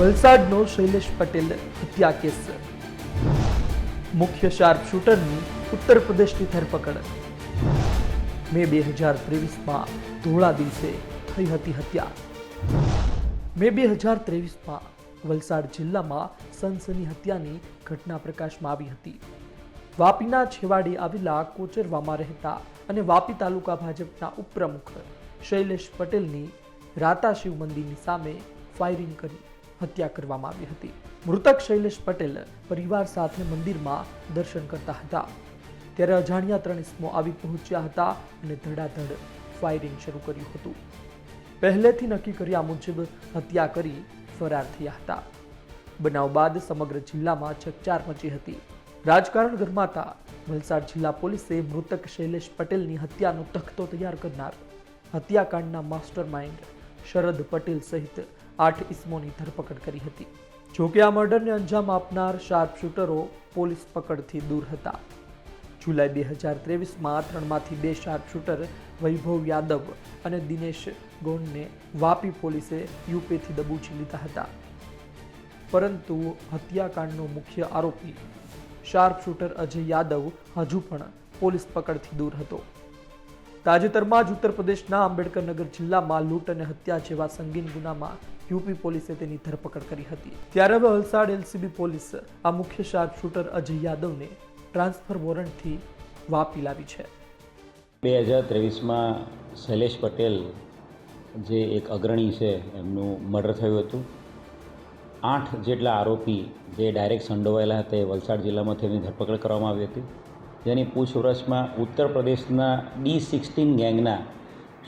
વલસાડનો શૈલેષ પટેલ હત્યા કેસ, મુખ્ય શાર્પ શૂટરની ઉત્તર પ્રદેશની ધરપકડ। મે 2023માં ધોળા દિવસે થઈ હતી હત્યા। મે 2023માં વલસાડ જિલ્લામાં સનસની હત્યાની ઘટના પ્રકાશમાં આવી હતી। વાપીના છેવાડે આવેલા કોચરવામાં રહેતા અને વાપી તાલુકા ભાજપના ઉપપ્રમુખ શૈલેષ પટેલની રાતા શિવ મંદિરની સામે ફાયરિંગ કરી હત્યા કરવામાં આવી હતી। મૃતક શૈલેષ પટેલ પરિવાર સાથે મંદિરમાં દર્શન કરતા હતા ત્યારે અજાણ્યા 3 ઇસમો આવી પહોંચ્યા હતા અને ધડાધડ ફાયરિંગ શરૂ કર્યું હતું। પહેલેથી નક્કી કર્યા મુજબ હત્યા કરી ફરાર થયા હતા। બનાવ બાદ સમગ્ર જિલ્લામાં ચકચાર મચી હતી। રાજકારણ ગરમાતા વલસાડ જિલ્લા પોલીસે મૃતક શૈલેષ પટેલની હત્યાનો તખતો તૈયાર કરનાર હત્યાકાંડના માસ્ટર માઇન્ડ શરદ પટેલ સહિત 8 ઇસમોની ધરપકડ કરી હતી। જોકે આ મર્ડરને અંજામ આપનાર શાર્પ શૂટરો પોલીસ પકડથી દૂર હતા। જુલાઈ 2023માં 3માંથી 2 શાર્પ શૂટર વૈભવ યાદવ અને દિનેશ ગોંડને વાપી પોલીસે યુપીથી દબોચી લીધા હતા, પરંતુ હત્યાકાંડનો મુખ્ય આરોપી શાર્પ શૂટર અજય યાદવ હજુ પણ પોલીસ પકડથી દૂર હતો। તાજેતરમાં જ ઉત્તર પ્રદેશના આંબેડકરનગર જિલ્લામાં લૂંટ અને હત્યા જેવા સંગીન ગુનામાં યુપી પોલીસે તેની ધરપકડ કરી હતી। ત્યારે હવે વલસાડ એલસીબી પોલીસ આ મુખ્ય શાર્પ શૂટર અજય યાદવને ટ્રાન્સફર વોરંટથી વાપી લાવી છે। 2023માં શૈલેષ પટેલ જે એક અગ્રણી છે એમનું મર્ડર થયું હતું। 8 જેટલા આરોપી જે ડાયરેક્ટ સંડોવાયેલા હતા એ વલસાડ જિલ્લામાં તેની ધરપકડ કરવામાં આવી હતી, જેની પૂછપરછમાં ઉત્તર પ્રદેશના D16 ગેંગના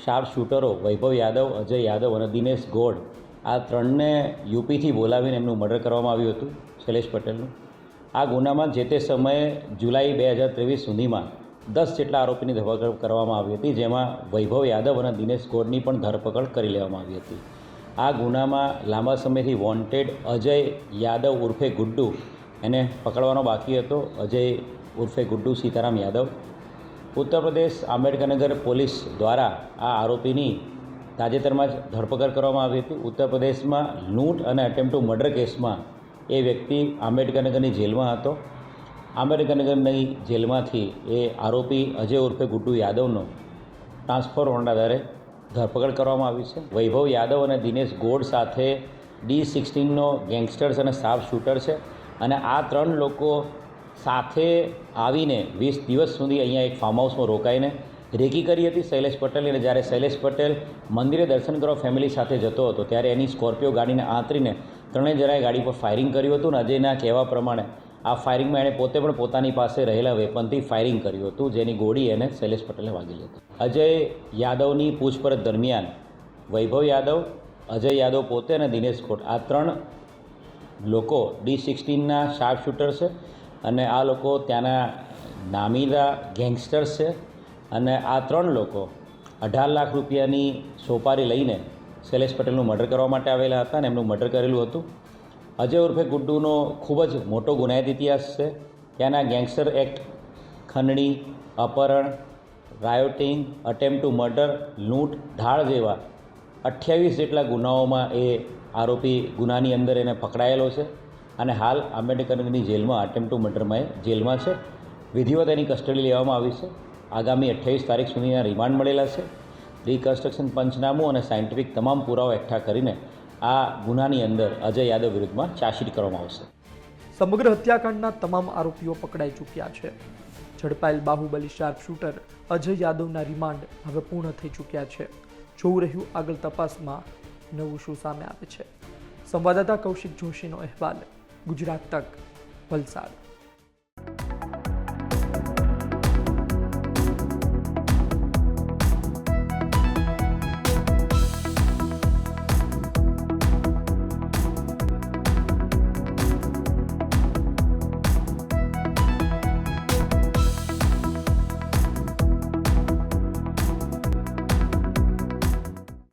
શાર્પ શૂટરો વૈભવ યાદવ, અજય યાદવ અને દિનેશ ગોડ આ 3ને યુપીથી બોલાવીને એમનું મર્ડર કરવામાં આવ્યું હતું શૈલેષ પટેલનું। આ ગુનામાં જે તે સમયે જુલાઈ 2023 સુધીમાં 10 જેટલા આરોપીની ધરપકડ કરવામાં આવી હતી, જેમાં વૈભવ યાદવ અને દિનેશ ગોડની પણ ધરપકડ કરી લેવામાં આવી હતી। આ ગુનામાં લાંબા સમયથી વોન્ટેડ અજય યાદવ ઉર્ફે ગુડ્ડુ એને પકડવાનો બાકી હતો। અજય ઉર્ફે ગુડ્ડુ સીતારામ યાદવ ઉત્તર પ્રદેશ આંબેડકરનગર પોલીસ દ્વારા આ આરોપીની તાજેતરમાં જ ધરપકડ કરવામાં આવી હતી। ઉત્તર પ્રદેશમાં લૂંટ અને અટેમ્પ્ટ ટુ મર્ડર કેસમાં એ વ્યક્તિ આંબેડકરનગરની જેલમાં હતો। આંબેડકરનગરની જેલમાંથી એ આરોપી અજય ઉર્ફે ગુડ્ડુ યાદવનો ટ્રાન્સફર વોરંટ આધારે ધરપકડ કરવામાં આવી છે। વૈભવ યાદવ અને દિનેશ ગોડ સાથે D16નો ગેંગસ્ટર્સ અને શાર્પ શૂટર છે અને આ 3 લોકો સાથે આવીને 20 દિવસ સુધી અહીંયા એક ફાર્મ હાઉસમાં રોકાઈને રેકી કરી હતી શૈલેષ પટેલ। અને જ્યારે શૈલેષ પટેલ મંદિરે દર્શન કરવા ફેમિલી સાથે જતો હતો ત્યારે એની સ્કોર્પિયો ગાડીને આંતરીને 3 જણાએ ગાડી પર ફાયરિંગ કર્યું હતું। અને અજયના કહેવા પ્રમાણે આ ફાયરિંગમાં એણે પોતે પણ પોતાની પાસે રહેલા વેપનથી ફાયરિંગ કર્યું હતું, જેની ગોળી એને શૈલેષ પટેલે વાગેલી હતી। અજય યાદવની પૂછપરછ દરમિયાન વૈભવ યાદવ, અજય યાદવ પોતે અને દિનેશ ગોડ આ 3 લોકો D16ના શાર્પ શૂટર છે અને આ લોકો ત્યાંના નામીદા ગેંગસ્ટર્સ છે અને આ 3 લોકો 18 લાખ રૂપિયાની સોપારી લઈને શૈલેષ પટેલનું મર્ડર કરવા માટે આવેલા હતા અને એમનું મર્ડર કરેલું હતું। અજય ઉર્ફે ગુડ્ડુનો ખૂબ જ મોટો ગુનાહિત ઇતિહાસ છે। ત્યાંના ગેંગસ્ટર એક્ટ, ખંડણી, અપહરણ, રાયોટિંગ, અટેમ્પ્ટ ટુ મર્ડર, લૂંટ, ઢાળ જેવા 28 જેટલા ગુનાઓમાં એ આરોપી ગુનાની અંદર એને પકડાયેલો છે અને હાલ આંબેડકરનગરની જેલમાં અટેમ્પ્ટ ટુ મર્ડરમાં એ જેલમાં છે। વિધિવત એની કસ્ટડી લેવામાં આવી છે। આગામી 28 તારીખ સુધીના રિમાન્ડ મળેલા છે। રિકન્સ્ટ્રક્શન પંચનામું અને સાયન્ટિફિક તમામ પુરાવા એકઠા કરીને આ ગુનાની અંદર અજય યાદવ વિરુદ્ધમાં ચાર્જશીટ કરવામાં આવશે। સમગ્ર હત્યાકાંડના તમામ આરોપીઓ પકડાઈ ચૂક્યા છે। ઝડપાયેલ બાહુબલી શાર્પ શૂટર અજય યાદવના રિમાન્ડ હવે પૂર્ણ થઈ ચૂક્યા છે। જોવું રહ્યું આગળ તપાસમાં નવું શું સામે આવે છે। સંવાદદાતા કૌશિક જોશીનો અહેવાલ, ગુજરાત તક, વલસાડ।